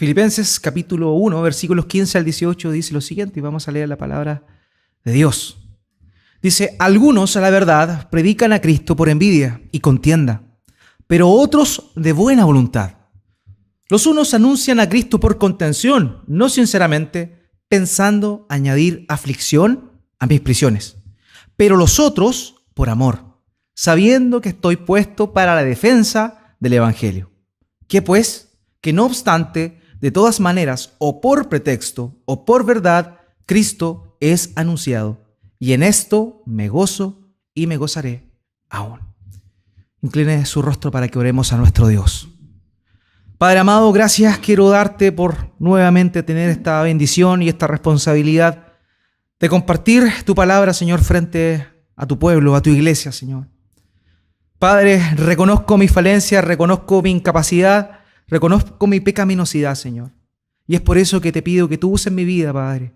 Filipenses capítulo 1, versículos 15 al 18 dice lo siguiente, y vamos a leer la palabra de Dios. Dice: algunos, a la verdad, predican a Cristo por envidia y contienda, pero otros de buena voluntad. Los unos anuncian a Cristo por contención, no sinceramente, pensando añadir aflicción a mis prisiones, pero los otros por amor, sabiendo que estoy puesto para la defensa del Evangelio. ¿Qué pues? Que no obstante, de todas maneras, o por pretexto o por verdad, Cristo es anunciado, y en esto me gozo y me gozaré aún. Incline su rostro para que oremos a nuestro Dios. Padre amado, gracias quiero darte por nuevamente tener esta bendición y esta responsabilidad de compartir tu palabra, Señor, frente a tu pueblo, a tu iglesia, Señor. Padre, reconozco mi falencia, reconozco mi incapacidad, reconozco mi pecaminosidad, Señor. Y es por eso que te pido que tú uses mi vida, Padre.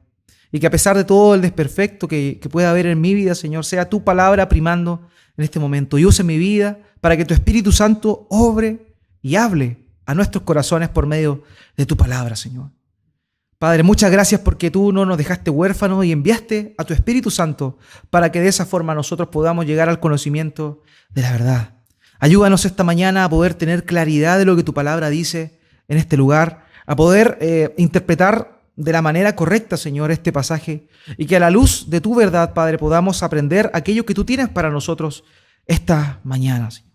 Y que a pesar de todo el desperfecto que pueda haber en mi vida, Señor, sea tu palabra primando en este momento. Y use mi vida para que tu Espíritu Santo obre y hable a nuestros corazones por medio de tu palabra, Señor. Padre, muchas gracias porque tú no nos dejaste huérfanos y enviaste a tu Espíritu Santo para que de esa forma nosotros podamos llegar al conocimiento de la verdad. Ayúdanos esta mañana a poder tener claridad de lo que tu palabra dice en este lugar, a poder interpretar de la manera correcta, Señor, este pasaje, y que a la luz de tu verdad, Padre, podamos aprender aquello que tú tienes para nosotros esta mañana, Señor.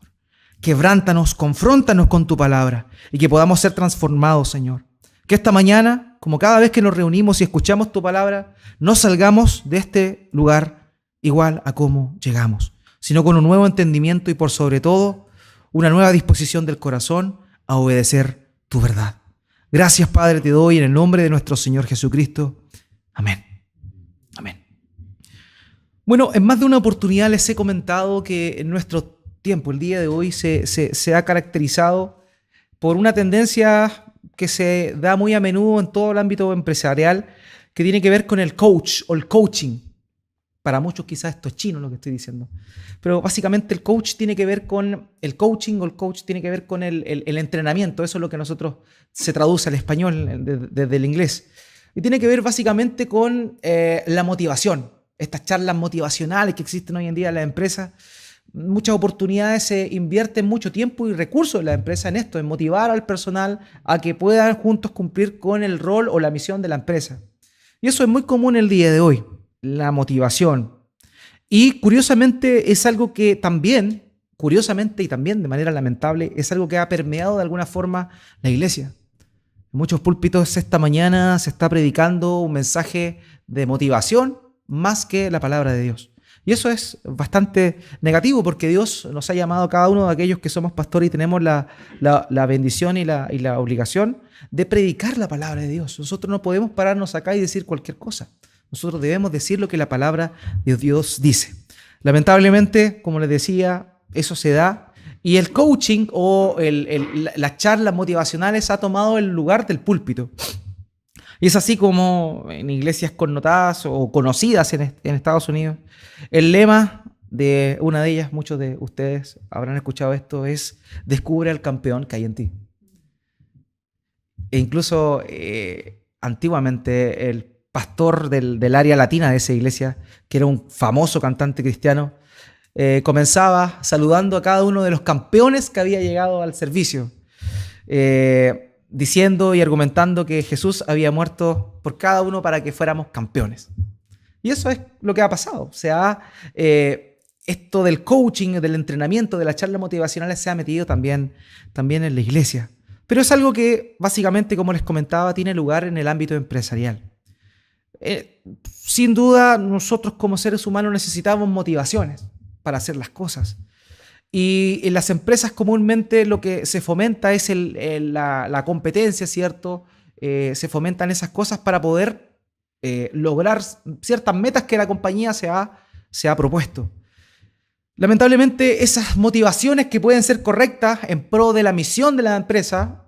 Quebrántanos, confróntanos con tu palabra y que podamos ser transformados, Señor. Que esta mañana, como cada vez que nos reunimos y escuchamos tu palabra, no salgamos de este lugar igual a como llegamos, sino con un nuevo entendimiento y por sobre todo una nueva disposición del corazón a obedecer tu verdad. Gracias, Padre, te doy en el nombre de nuestro Señor Jesucristo. Amén. Amén. Bueno, en más de una oportunidad les he comentado que en nuestro tiempo, el día de hoy, se ha caracterizado por una tendencia que se da muy a menudo en todo el ámbito empresarial, que tiene que ver con el coach o el coaching. Para muchos quizás esto es chino lo que estoy diciendo, pero básicamente el coach tiene que ver con el coaching, o el coach tiene que ver con el entrenamiento. Eso es lo que nosotros se traduce al español desde el inglés. Y tiene que ver básicamente con la motivación, estas charlas motivacionales que existen hoy en día en las empresas. Muchas oportunidades se invierten mucho tiempo y recursos en la empresa en esto, en motivar al personal a que puedan juntos cumplir con el rol o la misión de la empresa. Y eso es muy común el día de hoy. La motivación. Y curiosamente es algo que también, curiosamente y también de manera lamentable, es algo que ha permeado de alguna forma la iglesia. En muchos púlpitos esta mañana se está predicando un mensaje de motivación más que la palabra de Dios. Y eso es bastante negativo porque Dios nos ha llamado a cada uno de aquellos que somos pastores y tenemos la bendición y la obligación de predicar la palabra de Dios. Nosotros no podemos pararnos acá y decir cualquier cosa. Nosotros debemos decir lo que la palabra de Dios dice. Lamentablemente, como les decía, eso se da. Y el coaching o las charlas motivacionales ha tomado el lugar del púlpito. Y es así como en iglesias connotadas o conocidas en Estados Unidos, el lema de una de ellas, muchos de ustedes habrán escuchado esto, es: descubre al campeón que hay en ti. E incluso antiguamente el pastor del área latina de esa iglesia, que era un famoso cantante cristiano, comenzaba saludando a cada uno de los campeones que había llegado al servicio, diciendo y argumentando que Jesús había muerto por cada uno para que fuéramos campeones. Y eso es lo que ha pasado. O sea, esto del coaching, del entrenamiento, de las charlas motivacionales se ha metido también en la iglesia. Pero es algo que básicamente, como les comentaba, tiene lugar en el ámbito empresarial. Sin duda, nosotros como seres humanos necesitamos motivaciones para hacer las cosas. Y en las empresas comúnmente lo que se fomenta es la competencia, ¿cierto? Se fomentan esas cosas para poder lograr ciertas metas que la compañía se ha propuesto. Lamentablemente, esas motivaciones que pueden ser correctas en pro de la misión de la empresa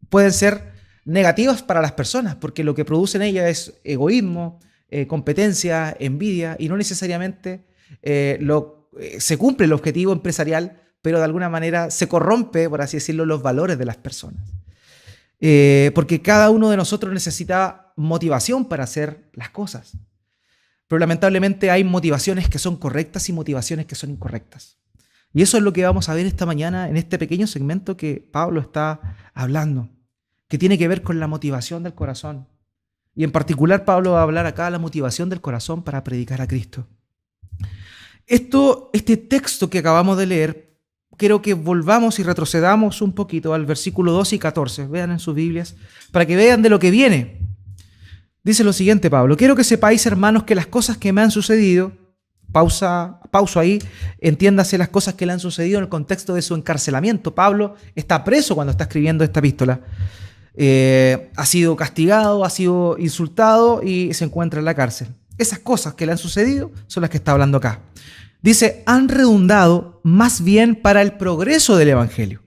pueden ser negativas para las personas, porque lo que producen ellas es egoísmo, competencia, envidia, y no necesariamente se cumple el objetivo empresarial, pero de alguna manera se corrompe, por así decirlo, los valores de las personas. porque cada uno de nosotros necesita motivación para hacer las cosas. Pero lamentablemente hay motivaciones que son correctas y motivaciones que son incorrectas. Y eso es lo que vamos a ver esta mañana en este pequeño segmento que Pablo está hablando, que tiene que ver con la motivación del corazón. Y en particular Pablo va a hablar acá de la motivación del corazón para predicar a Cristo. Este texto que acabamos de leer, quiero que volvamos y retrocedamos un poquito al versículo 12 y 14. Vean en sus Biblias, para que vean de lo que viene. Dice lo siguiente Pablo: quiero que sepáis, hermanos, que las cosas que me han sucedido, pauso ahí, entiéndase las cosas que le han sucedido en el contexto de su encarcelamiento. Pablo está preso cuando está escribiendo esta epístola. Ha sido castigado, ha sido insultado y se encuentra en la cárcel. Esas cosas que le han sucedido son las que está hablando acá. Dice, han redundado más bien para el progreso del Evangelio,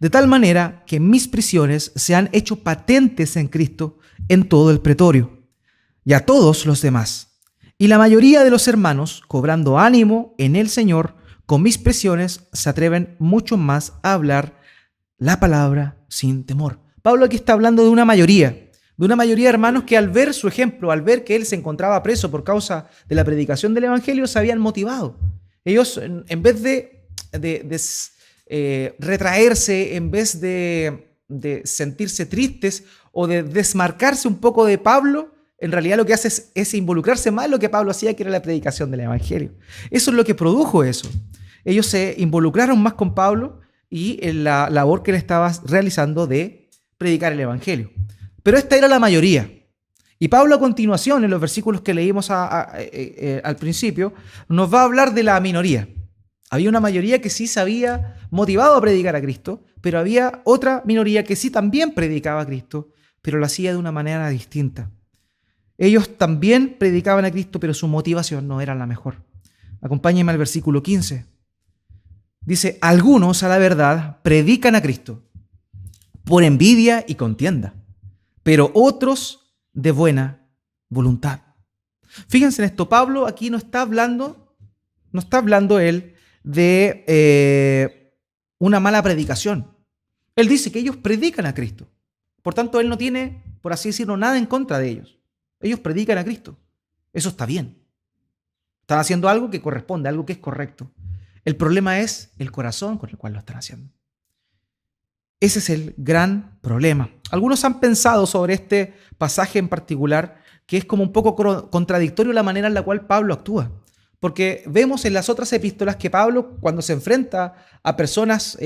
de tal manera que mis prisiones se han hecho patentes en Cristo en todo el pretorio, y a todos los demás. Y la mayoría de los hermanos, cobrando ánimo en el Señor, con mis prisiones se atreven mucho más a hablar la palabra sin temor. Pablo aquí está hablando de una mayoría de hermanos que al ver su ejemplo, al ver que él se encontraba preso por causa de la predicación del Evangelio, se habían motivado. Ellos, en vez de retraerse, en vez de sentirse tristes o de desmarcarse un poco de Pablo, en realidad lo que hace es involucrarse más en lo que Pablo hacía, que era la predicación del Evangelio. Eso es lo que produjo eso. Ellos se involucraron más con Pablo y en la labor que él estaba realizando de predicar el Evangelio. Pero esta era la mayoría. Y Pablo a continuación, en los versículos que leímos al principio, nos va a hablar de la minoría. Había una mayoría que sí se había motivado a predicar a Cristo, pero había otra minoría que sí también predicaba a Cristo, pero lo hacía de una manera distinta. Ellos también predicaban a Cristo, pero su motivación no era la mejor. Acompáñenme al versículo 15. Dice, algunos a la verdad predican a Cristo por envidia y contienda, pero otros de buena voluntad. Fíjense en esto, Pablo aquí no está hablando él de una mala predicación. Él dice que ellos predican a Cristo. Por tanto, él no tiene, por así decirlo, nada en contra de ellos. Ellos predican a Cristo. Eso está bien. Están haciendo algo que corresponde, algo que es correcto. El problema es el corazón con el cual lo están haciendo. Ese es el gran problema. Algunos han pensado sobre este pasaje en particular que es como un poco contradictorio la manera en la cual Pablo actúa. Porque vemos en las otras epístolas que Pablo, cuando se enfrenta a personas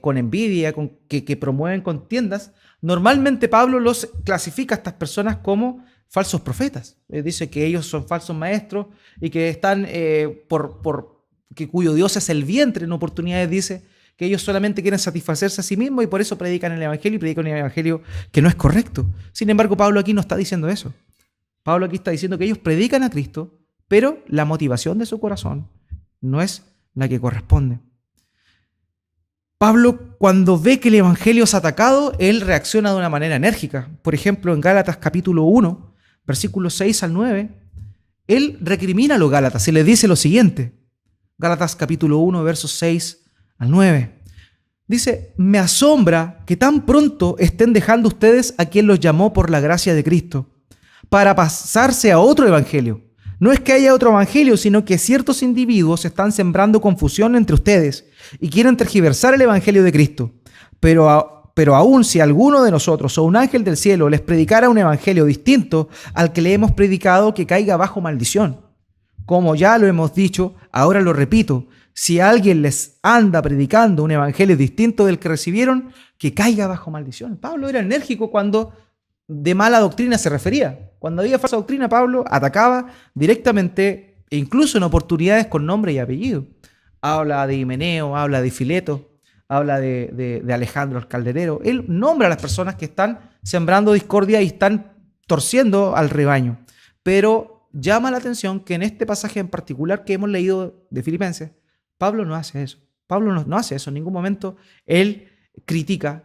con envidia, que promueven contiendas, normalmente Pablo los clasifica a estas personas como falsos profetas. Dice que ellos son falsos maestros y que están que cuyo Dios es el vientre. En oportunidades dice que ellos solamente quieren satisfacerse a sí mismos y por eso predican el Evangelio y predican el Evangelio que no es correcto. Sin embargo, Pablo aquí no está diciendo eso. Pablo aquí está diciendo que ellos predican a Cristo, pero la motivación de su corazón no es la que corresponde. Pablo, cuando ve que el Evangelio es atacado, él reacciona de una manera enérgica. Por ejemplo, en Gálatas capítulo 1, versículos 6 al 9, él recrimina a los Gálatas y les dice lo siguiente. Gálatas capítulo 1, versos 6 al 9. Dice, me asombra que tan pronto estén dejando ustedes a quien los llamó por la gracia de Cristo para pasarse a otro evangelio. No es que haya otro evangelio, sino que ciertos individuos están sembrando confusión entre ustedes y quieren tergiversar el evangelio de Cristo. Pero aún si alguno de nosotros o un ángel del cielo les predicara un evangelio distinto al que le hemos predicado, que caiga bajo maldición. Como ya lo hemos dicho, ahora lo repito, si alguien les anda predicando un evangelio distinto del que recibieron, que caiga bajo maldición. Pablo era enérgico cuando de mala doctrina se refería. Cuando había falsa doctrina, Pablo atacaba directamente e incluso en oportunidades con nombre y apellido. Habla de Himeneo, habla de Fileto, habla de Alejandro el Calderero. Él nombra a las personas que están sembrando discordia y están torciendo al rebaño. Pero llama la atención que en este pasaje en particular que hemos leído de Filipenses, Pablo no hace eso. Pablo no hace eso. En ningún momento él critica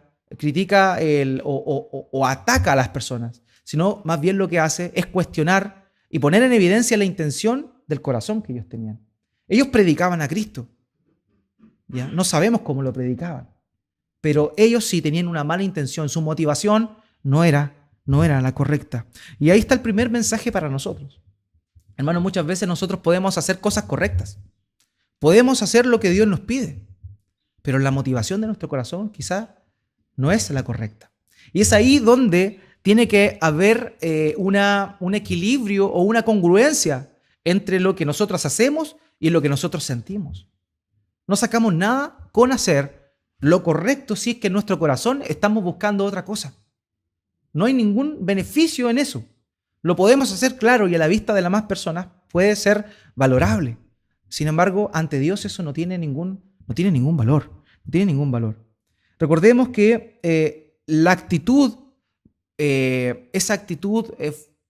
o ataca a las personas, sino más bien lo que hace es cuestionar y poner en evidencia la intención del corazón que ellos tenían. Ellos predicaban a Cristo. ¿Ya? No sabemos cómo lo predicaban. pero ellos sí tenían una mala intención, su motivación no era la correcta. Y ahí está el primer mensaje para nosotros. Hermanos, muchas veces nosotros podemos hacer cosas correctas, podemos hacer lo que Dios nos pide, pero la motivación de nuestro corazón quizá no es la correcta. Y es ahí donde tiene que haber un equilibrio o una congruencia entre lo que nosotros hacemos y lo que nosotros sentimos. No sacamos nada con hacer lo correcto si es que en nuestro corazón estamos buscando otra cosa. No hay ningún beneficio en eso. Lo podemos hacer, claro, y a la vista de las más personas puede ser valorable. Sin embargo, ante Dios eso no tiene ningún valor. No tiene ningún valor. Recordemos que la actitud, esa actitud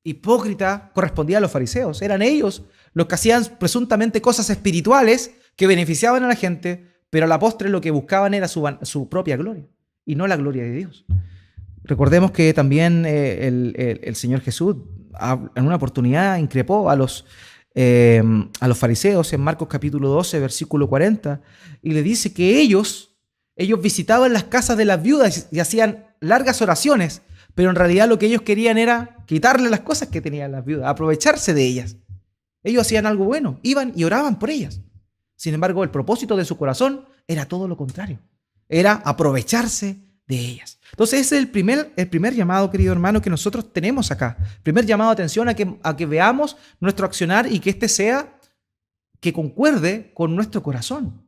hipócrita correspondía a los fariseos. Eran ellos los que hacían presuntamente cosas espirituales que beneficiaban a la gente, pero a la postre lo que buscaban era su propia gloria y no la gloria de Dios. Recordemos que también el Señor Jesús en una oportunidad increpó a los fariseos en Marcos capítulo 12, versículo 40, y le dice que ellos visitaban las casas de las viudas y hacían largas oraciones, pero en realidad lo que ellos querían era quitarle las cosas que tenían las viudas, aprovecharse de ellas. Ellos hacían algo bueno, iban y oraban por ellas. Sin embargo, el propósito de su corazón era todo lo contrario, era aprovecharse de ellas. Entonces ese es el primer llamado, querido hermano, que nosotros tenemos acá. Primer llamado de atención a que veamos nuestro accionar y que que concuerde con nuestro corazón.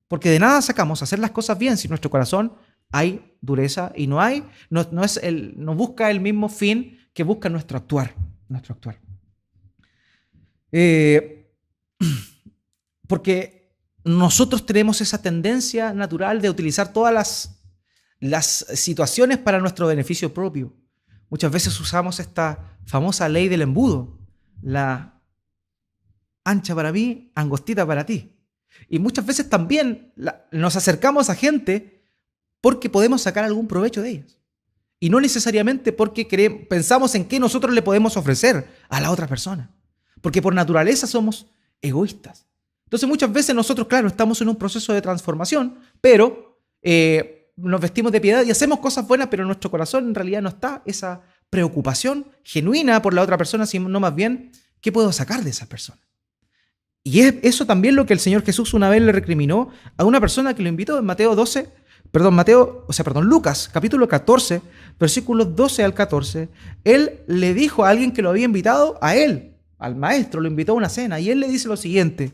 Porque de nada sacamos hacer las cosas bien si en nuestro corazón hay dureza y no busca el mismo fin que busca nuestro actuar. Porque nosotros tenemos esa tendencia natural de utilizar todas las situaciones para nuestro beneficio propio. Muchas veces usamos esta famosa ley del embudo, la ancha para mí, angostita para ti. Y muchas veces también nos acercamos a gente porque podemos sacar algún provecho de ellas. Y no necesariamente porque pensamos en qué nosotros le podemos ofrecer a la otra persona. Porque por naturaleza somos egoístas. Entonces muchas veces nosotros, claro, estamos en un proceso de transformación, pero nos vestimos de piedad y hacemos cosas buenas, pero en nuestro corazón en realidad no está esa preocupación genuina por la otra persona, sino más bien, ¿qué puedo sacar de esa persona? Y es eso también lo que el Señor Jesús una vez le recriminó a una persona que lo invitó en Lucas, capítulo 14, versículos 12 al 14. Él le dijo a alguien que lo había invitado, a él, al maestro, lo invitó a una cena, y él le dice lo siguiente.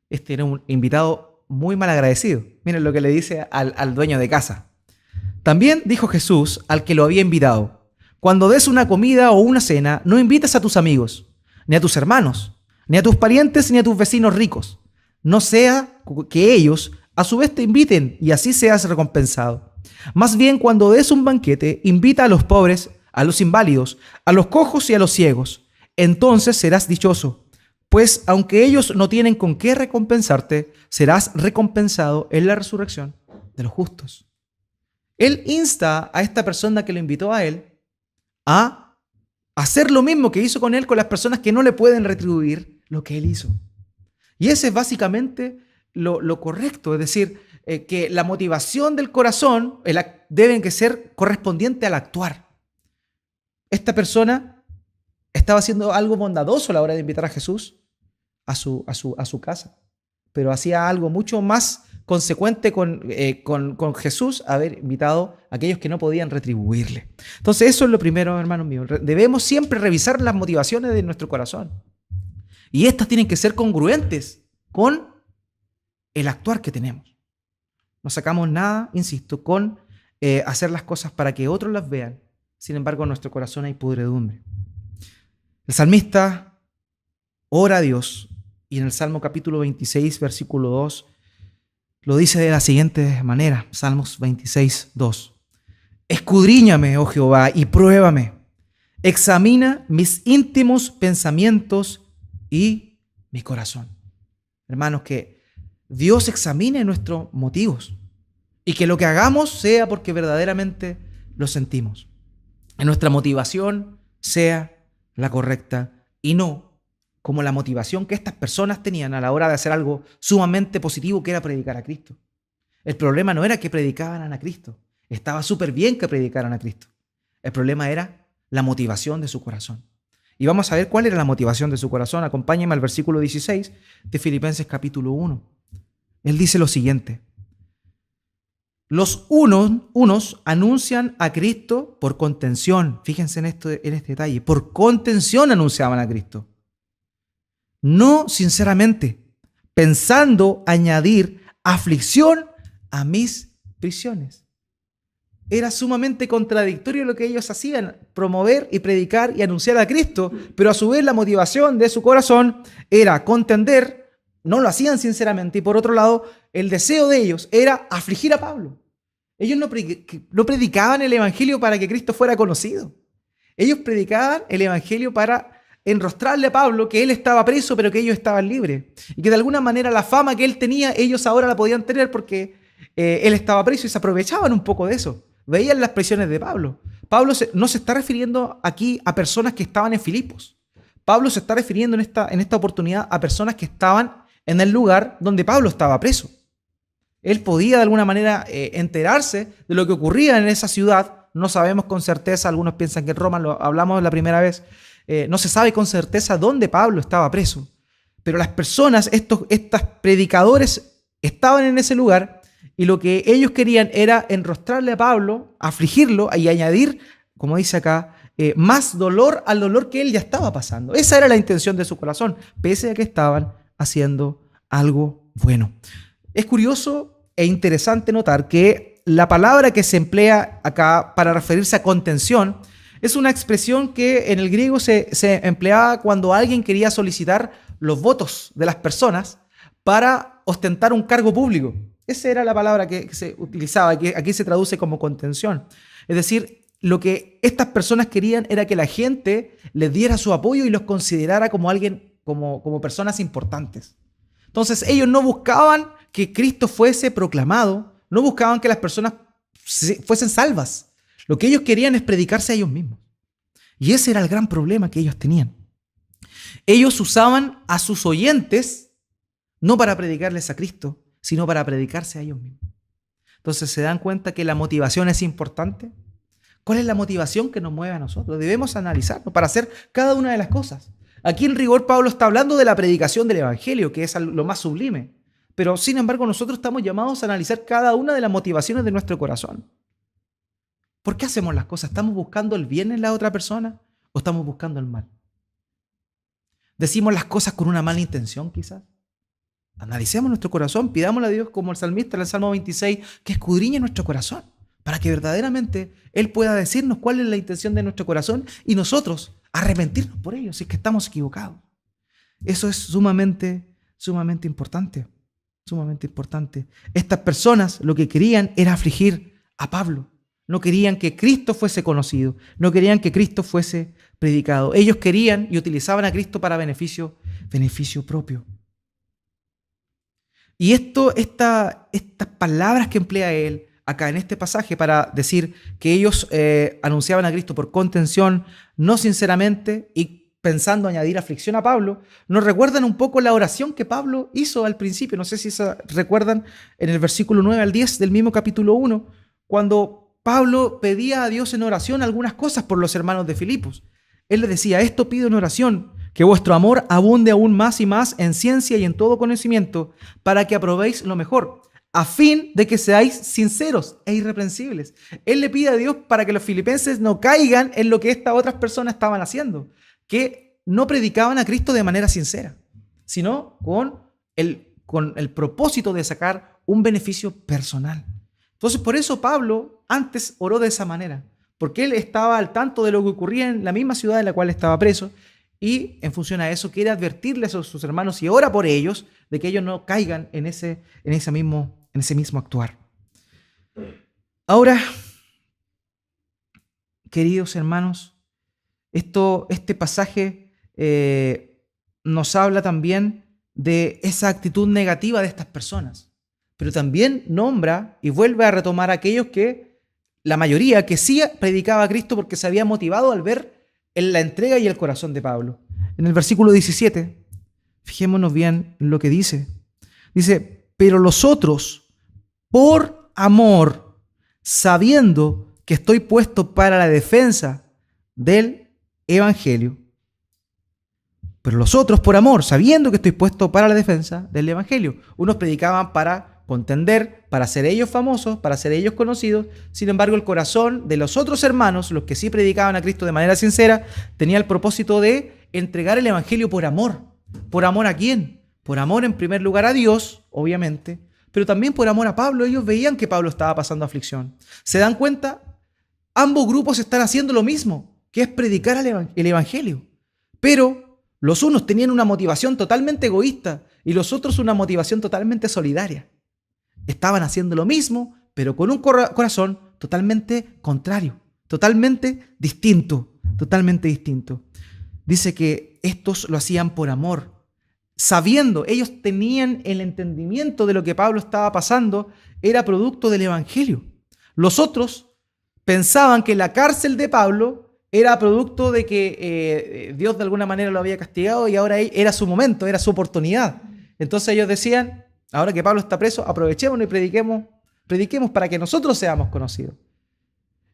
Este era un invitado muy mal agradecido. Miren lo que le dice al dueño de casa. También dijo Jesús al que lo había invitado: cuando des una comida o una cena, no invites a tus amigos, ni a tus hermanos, ni a tus parientes, ni a tus vecinos ricos. No sea que ellos a su vez te inviten y así seas recompensado. Más bien, cuando des un banquete, invita a los pobres, a los inválidos, a los cojos y a los ciegos. Entonces serás dichoso, pues aunque ellos no tienen con qué recompensarte, serás recompensado en la resurrección de los justos. Él insta a esta persona que lo invitó a él a hacer lo mismo que hizo con él con las personas que no le pueden retribuir lo que él hizo. Y ese es básicamente lo correcto, es decir, que la motivación del corazón debe que ser correspondiente al actuar. Esta persona estaba haciendo algo bondadoso a la hora de invitar a Jesús a su casa, pero hacía algo mucho más consecuente con Jesús, haber invitado a aquellos que no podían retribuirle. Entonces eso es lo primero, hermanos míos. Debemos siempre revisar las motivaciones de nuestro corazón. Y estas tienen que ser congruentes con el actuar que tenemos. No sacamos nada, insisto, con hacer las cosas para que otros las vean. Sin embargo, en nuestro corazón hay podredumbre. El salmista ora a Dios y en el Salmo capítulo 26, versículo 2, lo dice de la siguiente manera, Salmos 26, 2. Escudriñame, oh Jehová, y pruébame. Examina mis íntimos pensamientos y mi corazón. Hermanos, que Dios examine nuestros motivos y que lo que hagamos sea porque verdaderamente lo sentimos. Que nuestra motivación sea la correcta y no como la motivación que estas personas tenían a la hora de hacer algo sumamente positivo, que era predicar a Cristo. El problema no era que predicaban a Cristo. Estaba súper bien que predicaran a Cristo. El problema era la motivación de su corazón. Y vamos a ver cuál era la motivación de su corazón. Acompáñenme al versículo 16 de Filipenses capítulo 1. Él dice lo siguiente: los unos anuncian a Cristo por contención. Fíjense en este detalle. Por contención anunciaban a Cristo. No sinceramente, pensando añadir aflicción a mis prisiones. Era sumamente contradictorio lo que ellos hacían, promover y predicar y anunciar a Cristo, pero a su vez la motivación de su corazón era contender, no lo hacían sinceramente, y por otro lado, el deseo de ellos era afligir a Pablo. Ellos no predicaban el evangelio para que Cristo fuera conocido. Ellos predicaban el evangelio para enrostrarle a Pablo que él estaba preso, pero que ellos estaban libres. Y que de alguna manera la fama que él tenía, ellos ahora la podían tener porque él estaba preso y se aprovechaban un poco de eso. Veían las prisiones de Pablo. Pablo no se está refiriendo aquí a personas que estaban en Filipos. Pablo se está refiriendo en esta oportunidad a personas que estaban en el lugar donde Pablo estaba preso. Él podía de alguna manera enterarse de lo que ocurría en esa ciudad. No sabemos con certeza, algunos piensan que en Roma, lo hablamos la primera vez, no se sabe con certeza dónde Pablo estaba preso. Pero las personas, estos predicadores, estaban en ese lugar y lo que ellos querían era enrostrarle a Pablo, afligirlo y añadir, como dice acá, más dolor al dolor que él ya estaba pasando. Esa era la intención de su corazón, pese a que estaban haciendo algo bueno. Es curioso e interesante notar que la palabra que se emplea acá para referirse a contención es una expresión que en el griego se empleaba cuando alguien quería solicitar los votos de las personas para ostentar un cargo público. Esa era la palabra que se utilizaba, que aquí se traduce como contención. Es decir, lo que estas personas querían era que la gente les diera su apoyo y los considerara como como personas importantes. Entonces ellos no buscaban que Cristo fuese proclamado, no buscaban que las personas fuesen salvas. Lo que ellos querían es predicarse a ellos mismos. Y ese era el gran problema que ellos tenían. Ellos usaban a sus oyentes no para predicarles a Cristo, sino para predicarse a ellos mismos. Entonces, ¿se dan cuenta que la motivación es importante? ¿Cuál es la motivación que nos mueve a nosotros? Debemos analizarlo para hacer cada una de las cosas. Aquí en rigor Pablo está hablando de la predicación del evangelio, que es lo más sublime. Pero sin embargo nosotros estamos llamados a analizar cada una de las motivaciones de nuestro corazón. ¿Por qué hacemos las cosas? ¿Estamos buscando el bien en la otra persona o estamos buscando el mal? ¿Decimos las cosas con una mala intención quizás? Analicemos nuestro corazón, pidámosle a Dios como el salmista en el Salmo 26, que escudriñe nuestro corazón, para que verdaderamente Él pueda decirnos cuál es la intención de nuestro corazón y nosotros arrepentirnos por ello, si es que estamos equivocados. Eso es sumamente importante, sumamente importante. Estas personas lo que querían era afligir a Pablo. No querían que Cristo fuese conocido, no querían que Cristo fuese predicado. Ellos querían y utilizaban a Cristo para beneficio propio. Y estas palabras que emplea él acá en este pasaje para decir que ellos anunciaban a Cristo por contención, no sinceramente, y pensando añadir aflicción a Pablo, nos recuerdan un poco la oración que Pablo hizo al principio. No sé si recuerdan en el versículo 9 al 10 del mismo capítulo 1, cuando Pablo pedía a Dios en oración algunas cosas por los hermanos de Filipos. Él les decía: esto pido en oración, que vuestro amor abunde aún más y más en ciencia y en todo conocimiento, para que aprobéis lo mejor, a fin de que seáis sinceros e irreprensibles. Él le pide a Dios para que los filipenses no caigan en lo que estas otras personas estaban haciendo, que no predicaban a Cristo de manera sincera, sino con el propósito de sacar un beneficio personal. Entonces, por eso Pablo antes oró de esa manera, porque él estaba al tanto de lo que ocurría en la misma ciudad en la cual estaba preso, y en función a eso quiere advertirles a sus hermanos y ora por ellos de que ellos no caigan en ese mismo actuar. Ahora, queridos hermanos, este pasaje nos habla también de esa actitud negativa de estas personas, pero también nombra y vuelve a retomar a aquellos que, la mayoría, que sí predicaba a Cristo porque se había motivado al ver en la entrega y el corazón de Pablo. En el versículo 17, fijémonos bien en lo que dice. Dice: pero los otros, por amor, sabiendo que estoy puesto para la defensa del evangelio. Pero los otros por amor, sabiendo que estoy puesto para la defensa del evangelio. Unos predicaban para contender, para ser ellos famosos, para ser ellos conocidos. Sin embargo, el corazón de los otros hermanos, los que sí predicaban a Cristo de manera sincera, tenía el propósito de entregar el evangelio por amor. ¿Por amor a quién? Por amor en primer lugar a Dios, obviamente, pero también por amor a Pablo. Ellos veían que Pablo estaba pasando aflicción. ¿Se dan cuenta? Ambos grupos están haciendo lo mismo, que es predicar el evangelio. Pero los unos tenían una motivación totalmente egoísta y los otros una motivación totalmente solidaria. Estaban haciendo lo mismo, pero con un corazón totalmente contrario, totalmente distinto, totalmente distinto. Dice que estos lo hacían por amor, sabiendo, ellos tenían el entendimiento de lo que Pablo estaba pasando, era producto del evangelio. Los otros pensaban que la cárcel de Pablo era producto de que Dios de alguna manera lo había castigado y ahora era su momento, era su oportunidad. Entonces ellos decían, ahora que Pablo está preso, aprovechémonos y prediquemos para que nosotros seamos conocidos.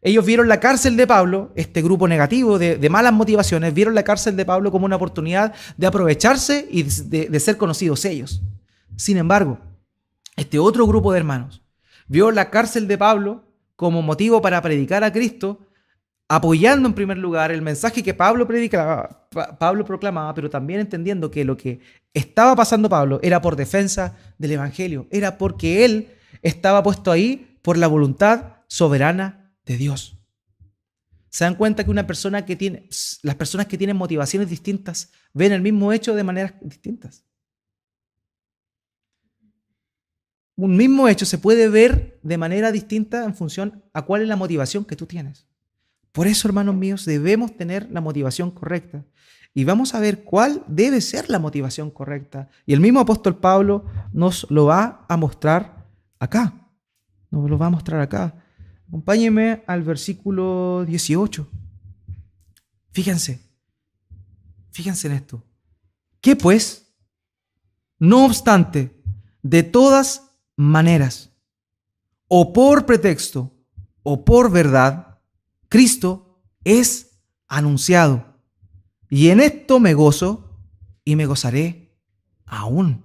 Ellos vieron la cárcel de Pablo, este grupo negativo de malas motivaciones, vieron la cárcel de Pablo como una oportunidad de aprovecharse y de ser conocidos ellos. Sin embargo, este otro grupo de hermanos vio la cárcel de Pablo como motivo para predicar a Cristo, apoyando en primer lugar el mensaje que Pablo proclamaba, pero también entendiendo que lo que estaba pasando Pablo era por defensa del evangelio, era porque él estaba puesto ahí por la voluntad soberana de Dios. ¿Se dan cuenta que las personas que tienen motivaciones distintas ven el mismo hecho de maneras distintas? Un mismo hecho se puede ver de manera distinta en función a cuál es la motivación que tú tienes. Por eso, hermanos míos, debemos tener la motivación correcta. Y vamos a ver cuál debe ser la motivación correcta. Y el mismo apóstol Pablo nos lo va a mostrar acá. Nos lo va a mostrar acá. Acompáñenme al versículo 18. Fíjense en esto. ¿Qué pues? No obstante, de todas maneras, o por pretexto, o por verdad, Cristo es anunciado. Y en esto me gozo y me gozaré aún.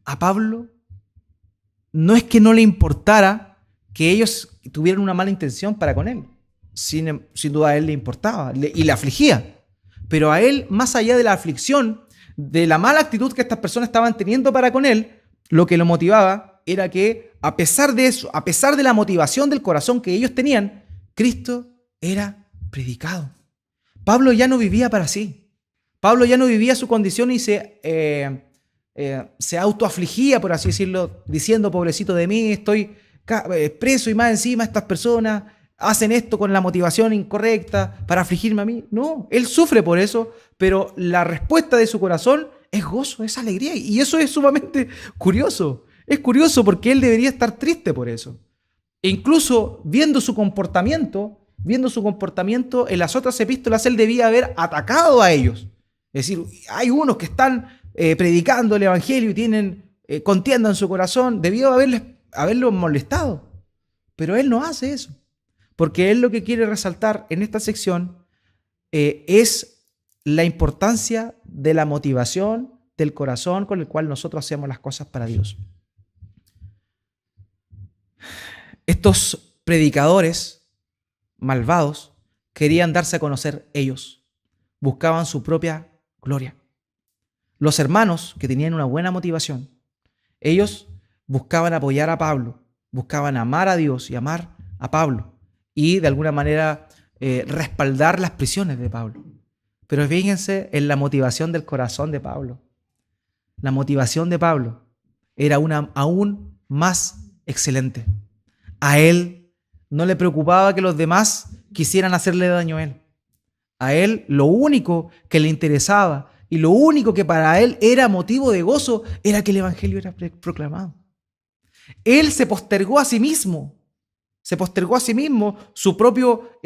A Pablo no es que no le importara que ellos tuvieran una mala intención para con él. Sin duda a él le importaba y le afligía. Pero a él, más allá de la aflicción, de la mala actitud que estas personas estaban teniendo para con él, lo que lo motivaba era que, a pesar de eso, a pesar de la motivación del corazón que ellos tenían, Cristo era predicado. Pablo ya no vivía para sí. Pablo ya no vivía su condición y se autoafligía, por así decirlo, diciendo, pobrecito de mí, estoy preso y más encima estas personas hacen esto con la motivación incorrecta para afligirme a mí. No, él sufre por eso, pero la respuesta de su corazón es gozo, es alegría. Y eso es sumamente curioso. Es curioso porque él debería estar triste por eso. E incluso viendo su comportamiento en las otras epístolas, él debía haber atacado a ellos. Es decir, hay unos que están predicando el evangelio y tienen contienda en su corazón, debió haberlos molestado. Pero él no hace eso. Porque él lo que quiere resaltar en esta sección es la importancia de la motivación del corazón con el cual nosotros hacemos las cosas para Dios. Estos predicadores malvados querían darse a conocer ellos, buscaban su propia gloria. Los hermanos que tenían una buena motivación, ellos buscaban apoyar a Pablo, buscaban amar a Dios y amar a Pablo y de alguna manera respaldar las prisiones de Pablo. Pero fíjense en la motivación del corazón de Pablo. La motivación de Pablo era aún más excelente. A él no le preocupaba que los demás quisieran hacerle daño a él. A él lo único que le interesaba y lo único que para él era motivo de gozo era que el evangelio era proclamado. Él se postergó a sí mismo. Su propio,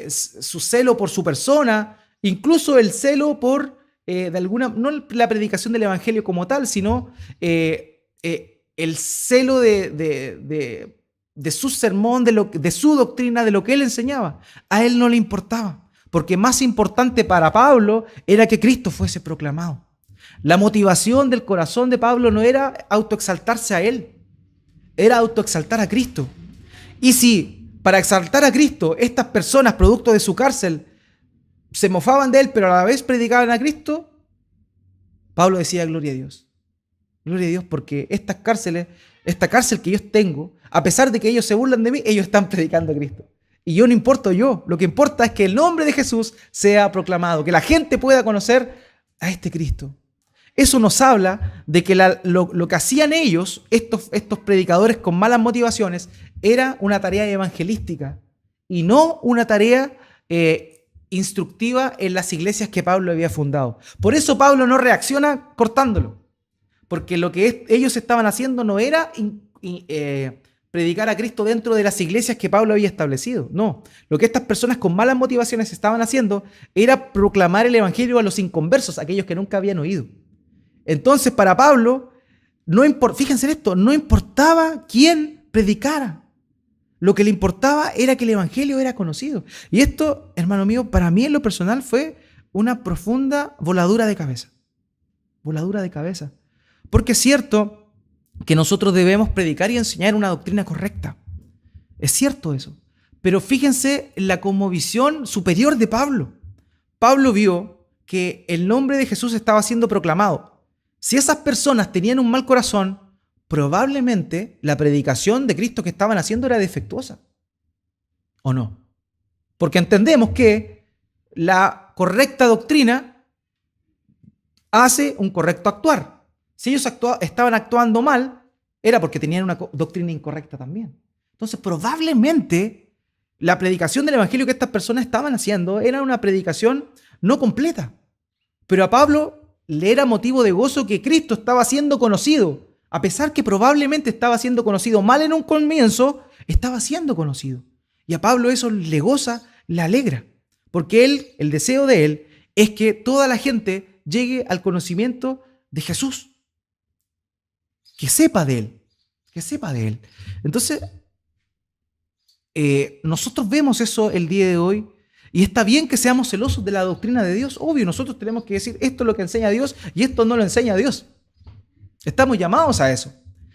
su celo por su persona, incluso el celo por, no la predicación del evangelio como tal, sino el celo de su sermón, de su doctrina, de lo que él enseñaba. A él no le importaba, porque más importante para Pablo era que Cristo fuese proclamado. La motivación del corazón de Pablo no era autoexaltarse a él, era autoexaltar a Cristo. Y si para exaltar a Cristo estas personas, producto de su cárcel, se mofaban de él, pero a la vez predicaban a Cristo, Pablo decía: gloria a Dios. Gloria a Dios, porque esta cárcel que yo tengo, a pesar de que ellos se burlan de mí, ellos están predicando a Cristo. Y yo no importo yo, lo que importa es que el nombre de Jesús sea proclamado, que la gente pueda conocer a este Cristo. Eso nos habla de que lo que hacían ellos, estos predicadores con malas motivaciones, era una tarea evangelística y no una tarea instructiva en las iglesias que Pablo había fundado. Por eso Pablo no reacciona cortándolo, porque lo que ellos estaban haciendo no era predicar a Cristo dentro de las iglesias que Pablo había establecido. No, lo que estas personas con malas motivaciones estaban haciendo era proclamar el evangelio a los inconversos, aquellos que nunca habían oído. Entonces, para Pablo, fíjense en esto, no importaba quién predicara. Lo que le importaba era que el evangelio era conocido. Y esto, hermano mío, para mí en lo personal fue una profunda voladura de cabeza. Voladura de cabeza. Porque es cierto que nosotros debemos predicar y enseñar una doctrina correcta. Es cierto eso. Pero fíjense en la cosmovisión superior de Pablo. Pablo vio que el nombre de Jesús estaba siendo proclamado. Si esas personas tenían un mal corazón, probablemente la predicación de Cristo que estaban haciendo era defectuosa. ¿O no? Porque entendemos que la correcta doctrina hace un correcto actuar. Si ellos estaban actuando mal, era porque tenían una doctrina incorrecta también. Entonces, probablemente la predicación del evangelio que estas personas estaban haciendo era una predicación no completa. Pero a Pablo le era motivo de gozo que Cristo estaba siendo conocido. A pesar que probablemente estaba siendo conocido mal en un comienzo, estaba siendo conocido. Y a Pablo eso le goza, le alegra. Porque el deseo de él es que toda la gente llegue al conocimiento de Jesús. Que sepa de él. Que sepa de él. Entonces, nosotros vemos eso el día de hoy. Y está bien que seamos celosos de la doctrina de Dios. Obvio, nosotros tenemos que decir esto es lo que enseña Dios y esto no lo enseña Dios. Estamos llamados a eso.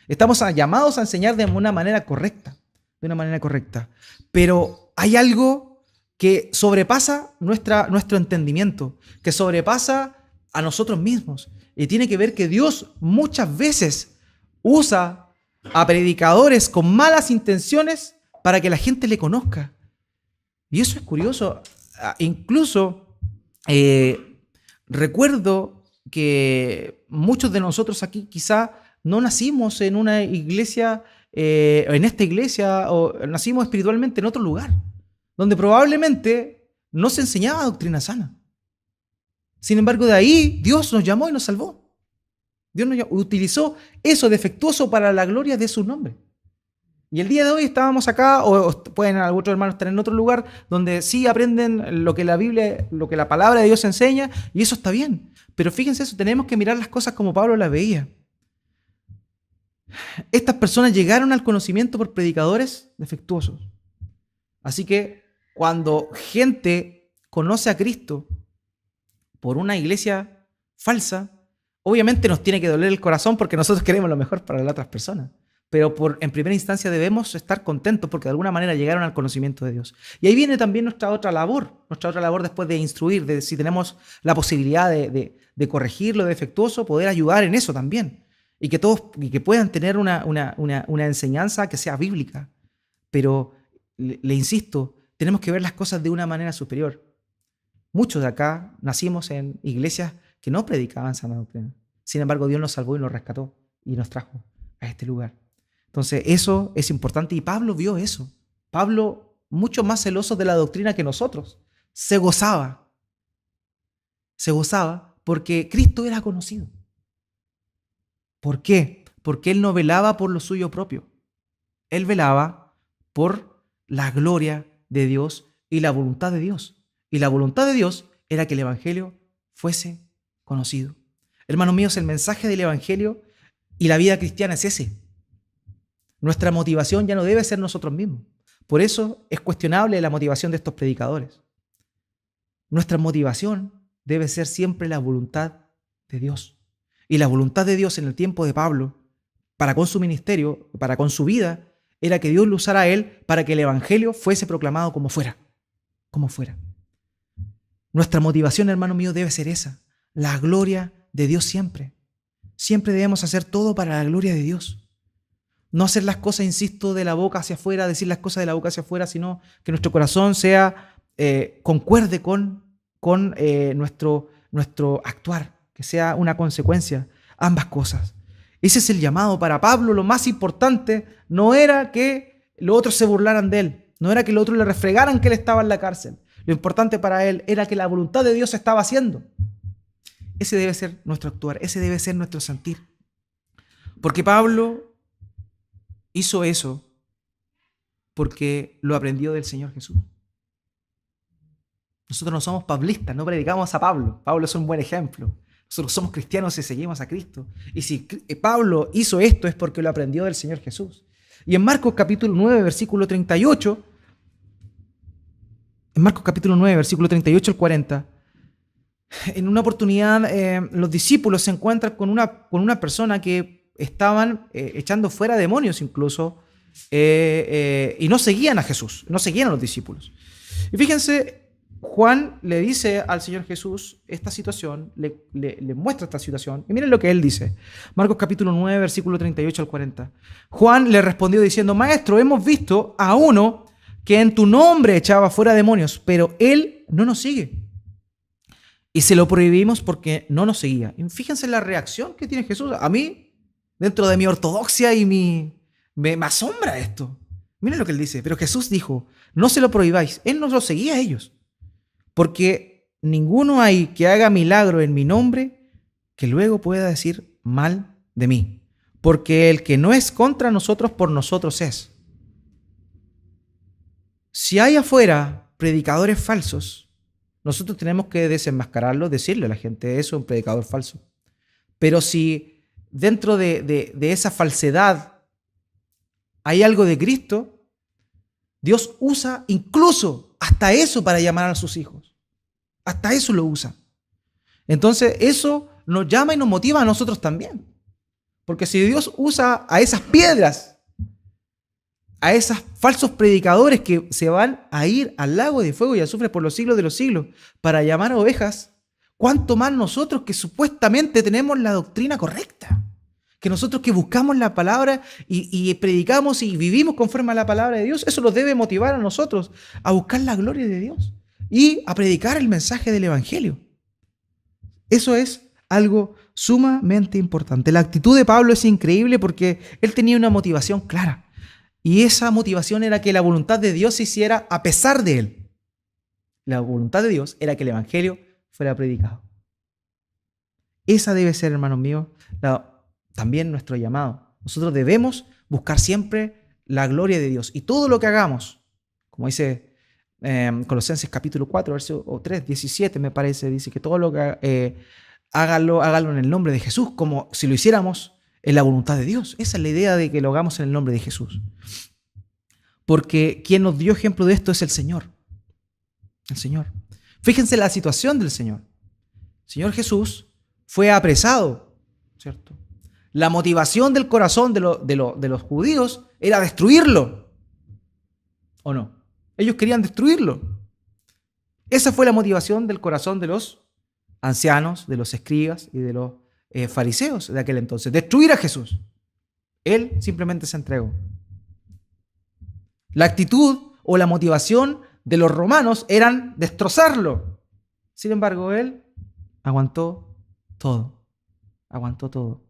Estamos llamados a enseñar de una manera correcta. De una manera correcta. Pero hay algo que sobrepasa nuestro entendimiento, que sobrepasa a nosotros mismos. Y tiene que ver que Dios muchas veces usa a predicadores con malas intenciones para que la gente le conozca. Y eso es curioso. Incluso recuerdo que muchos de nosotros aquí quizá no nacimos en una iglesia, en esta iglesia, o nacimos espiritualmente en otro lugar, donde probablemente no se enseñaba doctrina sana. Sin embargo, de ahí Dios nos llamó y nos salvó. Dios nos utilizó eso defectuoso para la gloria de su nombre. Y el día de hoy estábamos acá, o pueden algunos hermanos estar en otro lugar, donde sí aprenden lo que la Biblia, lo que la palabra de Dios enseña, y eso está bien. Pero fíjense eso, tenemos que mirar las cosas como Pablo las veía. Estas personas llegaron al conocimiento por predicadores defectuosos. Así que cuando gente conoce a Cristo por una iglesia falsa, obviamente nos tiene que doler el corazón porque nosotros queremos lo mejor para las otras personas. Pero en primera instancia debemos estar contentos porque de alguna manera llegaron al conocimiento de Dios. Y ahí viene también nuestra otra labor después de instruir, de si tenemos la posibilidad de corregir lo defectuoso, poder ayudar en eso también. Y que todos puedan tener una enseñanza que sea bíblica. Pero, le insisto, tenemos que ver las cosas de una manera superior. Muchos de acá nacimos en iglesias que no predicaban sana doctrina. Sin embargo, Dios nos salvó y nos rescató y nos trajo a este lugar. Entonces, eso es importante y Pablo vio eso. Pablo, mucho más celoso de la doctrina que nosotros, se gozaba. Se gozaba porque Cristo era conocido. ¿Por qué? Porque él no velaba por lo suyo propio. Él velaba por la gloria de Dios y la voluntad de Dios. Y la voluntad de Dios era que el evangelio fuese conocido. Hermanos míos, el mensaje del evangelio Y la vida cristiana es ese. Nuestra motivación ya no debe ser nosotros mismos. Por eso es cuestionable la motivación de estos predicadores. Nuestra motivación debe ser siempre la voluntad de Dios. Y la voluntad de Dios en el tiempo de Pablo, para con su ministerio, para con su vida, era que Dios lo usara a él para que el evangelio fuese proclamado como fuera. Como fuera. Nuestra motivación, hermano mío, debe ser esa. La gloria de Dios siempre. Siempre debemos hacer todo para la gloria de Dios. No hacer las cosas, insisto, de la boca hacia afuera, decir las cosas de la boca hacia afuera, sino que nuestro corazón sea concuerde con nuestro actuar, que sea una consecuencia, ambas cosas. Ese es el llamado para Pablo. Lo más importante no era que los otros se burlaran de él, no era que los otros le refregaran que él estaba en la cárcel. Lo importante para él era que la voluntad de Dios se estaba haciendo. Ese debe ser nuestro actuar, ese debe ser nuestro sentir. Porque Pablo hizo eso porque lo aprendió del Señor Jesús. Nosotros no somos pablistas, no predicamos a Pablo. Pablo es un buen ejemplo. Nosotros somos cristianos y seguimos a Cristo. Y si Pablo hizo esto es porque lo aprendió del Señor Jesús. Y en Marcos capítulo 9, versículo 38, en Marcos capítulo 9, versículo 38 al 40, en una oportunidad los discípulos se encuentran con una persona que estaban echando fuera demonios incluso, y no seguían a Jesús, no seguían a los discípulos. Y fíjense, Juan le dice al Señor Jesús esta situación, le muestra esta situación, y miren lo que él dice. Marcos capítulo 9, versículo 38 al 40. Juan le respondió diciendo: Maestro, hemos visto a uno que en tu nombre echaba fuera demonios, pero él no nos sigue. Y se lo prohibimos porque no nos seguía. Y fíjense la reacción que tiene Jesús. A mí, dentro de mi ortodoxia y me asombra esto. Miren lo que él dice. Pero Jesús dijo: no se lo prohibáis. Él no los seguía a ellos. Porque ninguno hay que haga milagro en mi nombre que luego pueda decir mal de mí. Porque el que no es contra nosotros, por nosotros es. Si hay afuera predicadores falsos, nosotros tenemos que desenmascararlos, decirle a la gente: eso es un predicador falso. Pero si dentro de esa falsedad hay algo de Cristo, Dios usa incluso hasta eso para llamar a sus hijos. Hasta eso lo usa. Entonces eso nos llama y nos motiva a nosotros también. Porque si Dios usa a esas piedras, a esos falsos predicadores que se van a ir al lago de fuego y azufre por los siglos de los siglos para llamar a ovejas, ¿cuánto más nosotros que supuestamente tenemos la doctrina correcta? Que nosotros que buscamos la palabra y predicamos y vivimos conforme a la palabra de Dios, eso nos debe motivar a nosotros a buscar la gloria de Dios y a predicar el mensaje del Evangelio. Eso es algo sumamente importante. La actitud de Pablo es increíble porque él tenía una motivación clara. Y esa motivación era que la voluntad de Dios se hiciera a pesar de él. La voluntad de Dios era que el Evangelio fuera predicado. Esa debe ser, hermanos míos, también nuestro llamado. Nosotros debemos buscar siempre la gloria de Dios. Y todo lo que hagamos, como dice Colosenses capítulo 4, verso 3, 17 me parece, dice que todo lo que hágalo en el nombre de Jesús, como si lo hiciéramos en la voluntad de Dios. Esa es la idea de que lo hagamos en el nombre de Jesús. Porque quien nos dio ejemplo de esto es el Señor. El Señor. Fíjense la situación del Señor. El Señor Jesús fue apresado, ¿cierto? La motivación del corazón de los judíos era destruirlo. ¿O no? Ellos querían destruirlo. Esa fue la motivación del corazón de los ancianos, de los escribas y de los fariseos de aquel entonces. Destruir a Jesús. Él simplemente se entregó. La actitud o la motivación de los romanos eran destrozarlo. Sin embargo, él aguantó todo. Aguantó todo.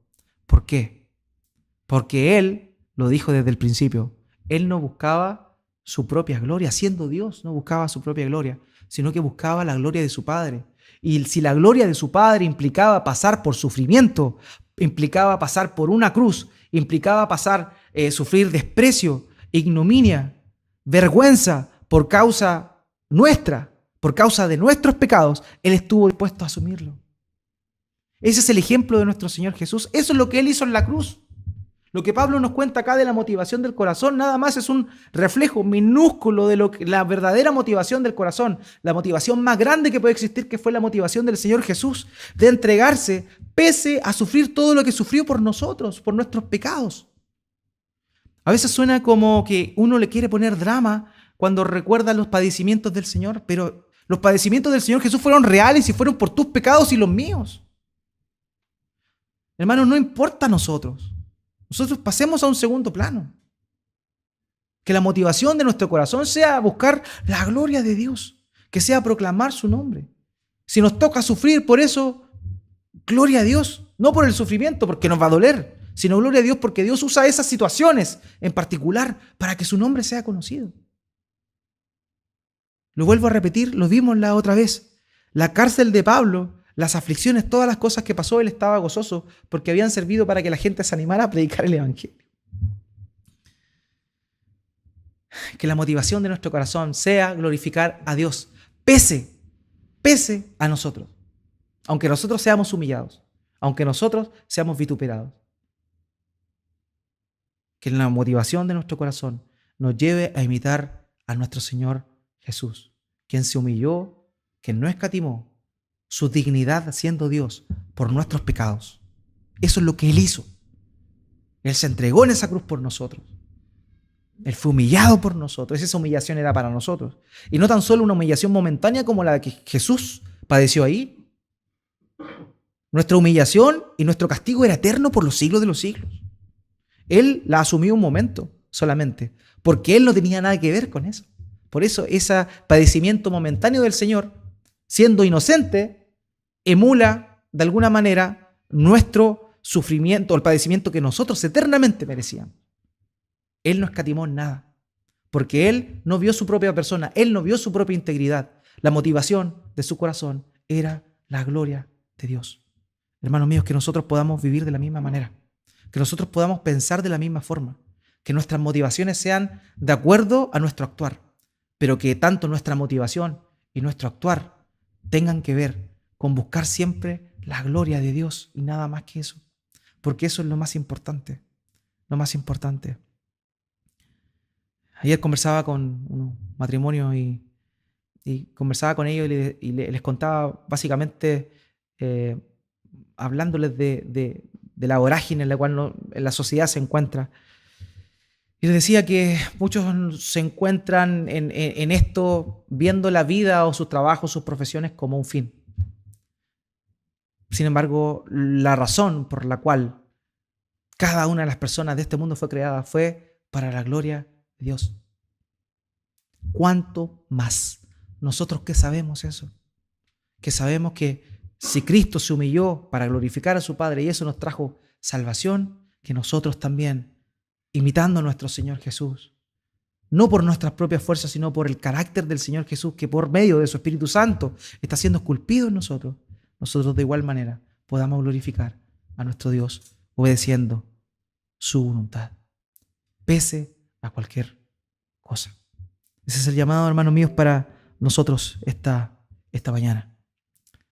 ¿Por qué? Porque él lo dijo desde el principio. Él no buscaba su propia gloria. Siendo Dios, no buscaba su propia gloria, sino que buscaba la gloria de su Padre. Y si la gloria de su Padre implicaba pasar por sufrimiento, implicaba pasar por una cruz, implicaba sufrir desprecio, ignominia, vergüenza por causa nuestra, por causa de nuestros pecados, Él estuvo dispuesto a asumirlo. Ese es el ejemplo de nuestro Señor Jesús. Eso es lo que Él hizo en la cruz. Lo que Pablo nos cuenta acá de la motivación del corazón nada más es un reflejo minúsculo de la verdadera motivación del corazón, la motivación más grande que puede existir, que fue la motivación del Señor Jesús, de entregarse pese a sufrir todo lo que sufrió por nosotros, por nuestros pecados. A veces suena como que uno le quiere poner drama cuando recuerda los padecimientos del Señor, pero los padecimientos del Señor Jesús fueron reales y fueron por tus pecados y los míos. Hermanos, no importa a nosotros. Nosotros pasemos a un segundo plano. Que la motivación de nuestro corazón sea buscar la gloria de Dios, que sea proclamar su nombre. Si nos toca sufrir por eso, gloria a Dios, no por el sufrimiento, porque nos va a doler, sino gloria a Dios porque Dios usa esas situaciones en particular para que su nombre sea conocido. Lo vuelvo a repetir, lo vimos la otra vez. La cárcel de Pablo, las aflicciones, todas las cosas que pasó, él estaba gozoso porque habían servido para que la gente se animara a predicar el evangelio. Que la motivación de nuestro corazón sea glorificar a Dios, pese a nosotros. Aunque nosotros seamos humillados, aunque nosotros seamos vituperados. Que la motivación de nuestro corazón nos lleve a imitar a nuestro Señor Jesús, quien se humilló, quien no escatimó su dignidad siendo Dios por nuestros pecados. Eso es lo que Él hizo. Él se entregó en esa cruz por nosotros. Él fue humillado por nosotros. Esa humillación era para nosotros. Y no tan solo una humillación momentánea como la que Jesús padeció ahí. Nuestra humillación y nuestro castigo era eterno por los siglos de los siglos. Él la asumió un momento solamente, porque Él no tenía nada que ver con eso. Por eso ese padecimiento momentáneo del Señor, siendo inocente, emula de alguna manera nuestro sufrimiento o el padecimiento que nosotros eternamente merecíamos. Él no escatimó en nada, porque Él no vio su propia persona, Él no vio su propia integridad. La motivación de su corazón era la gloria de Dios. Hermanos míos, que nosotros podamos vivir de la misma manera, que nosotros podamos pensar de la misma forma, que nuestras motivaciones sean de acuerdo a nuestro actuar, pero que tanto nuestra motivación y nuestro actuar tengan que ver con buscar siempre la gloria de Dios y nada más que eso, porque eso es lo más importante, lo más importante. Ayer conversaba con unos matrimonios y conversaba con ellos y les contaba básicamente, hablándoles de la vorágine en la cual la sociedad se encuentra. Y les decía que muchos se encuentran en esto viendo la vida o sus trabajos, sus profesiones como un fin. Sin embargo, la razón por la cual cada una de las personas de este mundo fue creada fue para la gloria de Dios. ¿Cuánto más nosotros que sabemos eso? Que sabemos que si Cristo se humilló para glorificar a su Padre y eso nos trajo salvación, que nosotros también, imitando a nuestro Señor Jesús, no por nuestras propias fuerzas, sino por el carácter del Señor Jesús, que por medio de su Espíritu Santo está siendo esculpido en nosotros, nosotros de igual manera podamos glorificar a nuestro Dios obedeciendo su voluntad, pese a cualquier cosa. Ese es el llamado, hermanos míos, para nosotros esta mañana.